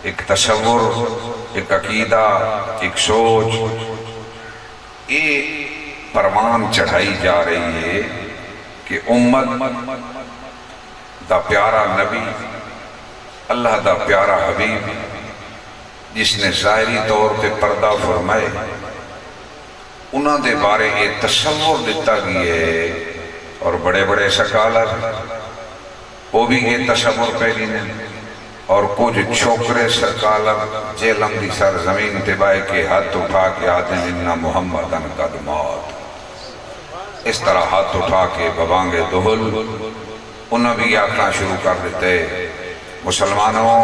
ایک تصور، ایک عقیدہ، ایک سوچ، یہ پروان چڑھائی جا رہی ہے کہ امت دا پیارا نبی، اللہ دا پیارا حبیب جس نے ظاہری طور پہ پردہ فرمائے، انہاں دے بارے یہ تصور دیتا گیا ہے، اور بڑے بڑے سکالر وہ بھی یہ تصور پہلی نے، اور کچھ چھوکرے سکالر جیلم دی سر زمین تبائے کے ہاتھ اٹھا کے آتے ہیں انہا محمدن قد موت، اس طرح ہاتھ اٹھا کے ببانگے دہل انہوں بھی آکھنا شروع کر دیتے۔ مسلمانوں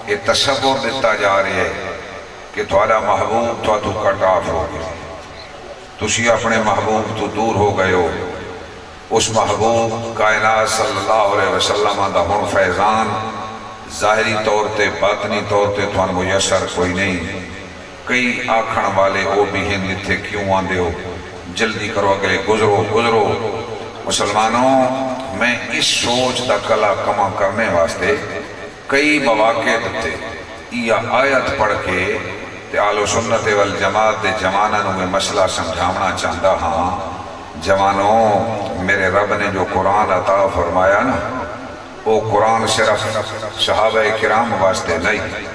یہ تصور دیتا جا رہے ہے کہ تھوڑا محبوب تو کٹ آف ہو گئے، تسی اپنے محبوب تو دور ہو گئے ہو، اس محبوب کائنات صلی اللہ علیہ وسلم دا ہن فیضان ظاہری طور تے باطنی طور تے تو میسر کوئی نہیں۔ کئی آکھن والے وہ بھی ہیں جتھے کیوں آندے ہو، جلدی کرو اگلے گزرو گزرو۔ مسلمانوں میں اس سوچ دا کلا کما کرنے واسطے کئی مواقع دیتے، یہ آیت پڑھ کے تے آل و سنت والجماعت دے جوانوں میں مسئلہ سمجھاونا چاہتا ہاں۔ جوانوں، میرے رب نے جو قرآن عطا فرمایا نا، وہ قرآن صرف صحابہ کرام واسطے نہیں،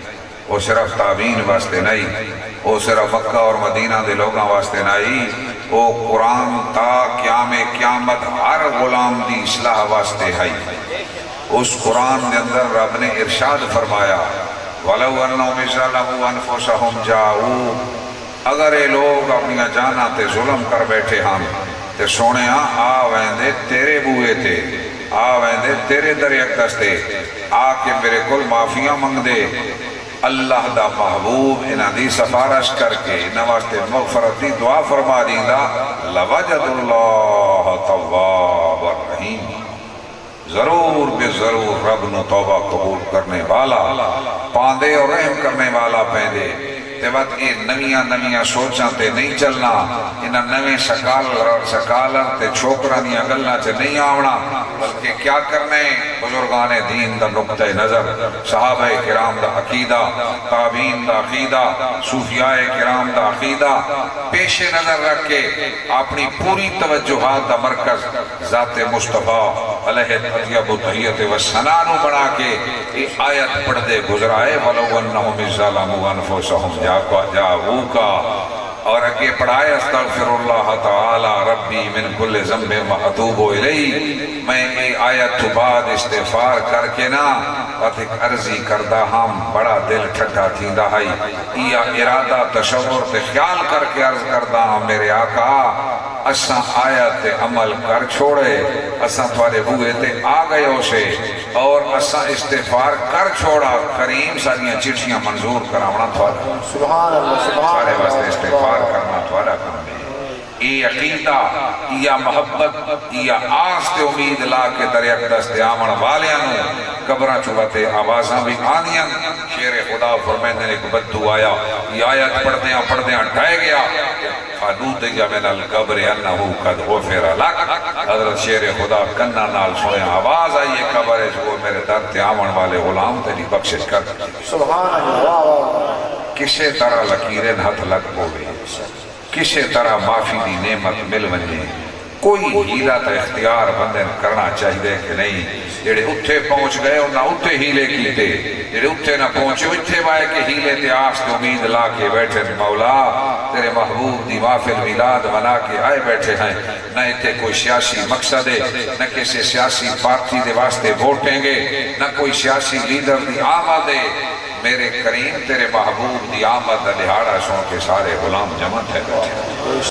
وہ صرف تابعین واسطے نہیں، وہ صرف مکہ اور مدینہ دے لوگاں واسطے نہیں، وہ قرآن تا قیامت ہر غلام دی اصلاح واسطے ہے۔ اس قرآن دے اندر رب نے ارشاد فرمایا وَلَوْ أَنَّهُمْ ظَلَمُوا أَنفُسَهُمْ جَاءُوا، اگر یہ لوگ اپنی جاناں تے ظلم کر بیٹھے ہم تے سونے آ ویندے تیرے بوئے تے، آ ویندے تیرے در اقدس تے، آ کے میرے کل معافیاں منگ دے، اللہ دا محبوب انہاں دی سفارش کر کے انہاں واسطے مغفرت دی دعا فرما دیندا، لَوَجَدُ اللَّهَ تَوَّابًا رَحِيمًا، ضرور بے ضرور رب نو توبہ قبول کرنے والا، پاندے اور رحم کرنے والا پیندے۔ تے وقت یہ نویاں سوچاں تے نہیں چلنا، انہاں نویں سکالر تے چھوکران دیا گلنا چے نہیں آونا، بلکہ کیا کرنے بزرگان دین دا نقطہ نظر، صحابہ کرام دا عقیدہ، تابعین دا عقیدہ، صوفیاء کرام دا عقیدہ پیش نظر رکھ کے اپنی پوری توجہات دا مرکز ذات مصطفیٰ علیہ اطیب التحیت و سنانو بنا کے یہ آیت پڑھ دے گزرائے وَلَوْ أَنَّهُمْ ظَلَمُوا أَنفُسَهُمْ جاؤوکا، اور اگے پڑھائے استغفر اللہ تعالی ربی من کل ذنب واتوب الیہ۔ میں یہ آیت بعد استغفار کر کے نا ایک عرضی کردہ ہم بڑا دل ٹھٹا تھیندا ہے، یہ ارادہ تصور تے خیال کر کے عرض کردہ ہم میرے آقا اساں آیت عمل کر چھوڑے، اساں تھوڑے ہوئے تے آ گئے اسے، اور اساں استغفار کر چھوڑا، کریم ساریاں چٹھیاں منظور کراونا تھوڑا، سبحان اللہ سبحان سارے واسطے استغفار کرنا تھوڑا کام ہے۔ یہ عقیدہ، یہ محبت، یہ آس تے امید لا کے در اقدس تے آمن والیاں قبرہ چوبتے آوازاں بھی آنیاں۔ شیر خدا فرمیندے نے ایک بدو آیا، یہ آیت پڑھ دیاں ڈھائے گیا، فَدُوتِ مِنَ الْقَبْرِ أَنَّهُ قَدْ غُفِرَ لَكَ۔ حضرت شیر خدا کنہ نال سوئے آواز آئیے قبر ہے جو میرے در تے آمن والے غلام تیری بخشش کر۔ سبحان اللہ، کسے طرح لکیرن ہتھ لگ پوے، کسے طرح معافی دی نعمت مل ونجے، کوئی ہیلہ تا اختیار بندن کرنا چاہیے کہ نہیں۔ جڑے اتھے پہنچ گئے انہاں اتھے ہیلے کیتے، جڑے اتھے نہ پہنچے اتھے وائے کہ ہیلے تے آس تے امید لا کے بیٹھے مولا تیرے محبوب دی محفل میلاد بنا کے آئے بیٹھے ہیں، نہ اتھے کوئی سیاسی مقصد ہے، نہ کسی سیاسی پارٹی دے واسطے ووٹیں گے، نہ کوئی سیاسی لیڈر دی آمد ہے۔ میرے کریم تیرے محبوب دی آمد دا دہاڑا سن کے سارے غلام جمع تھے بیٹھے۔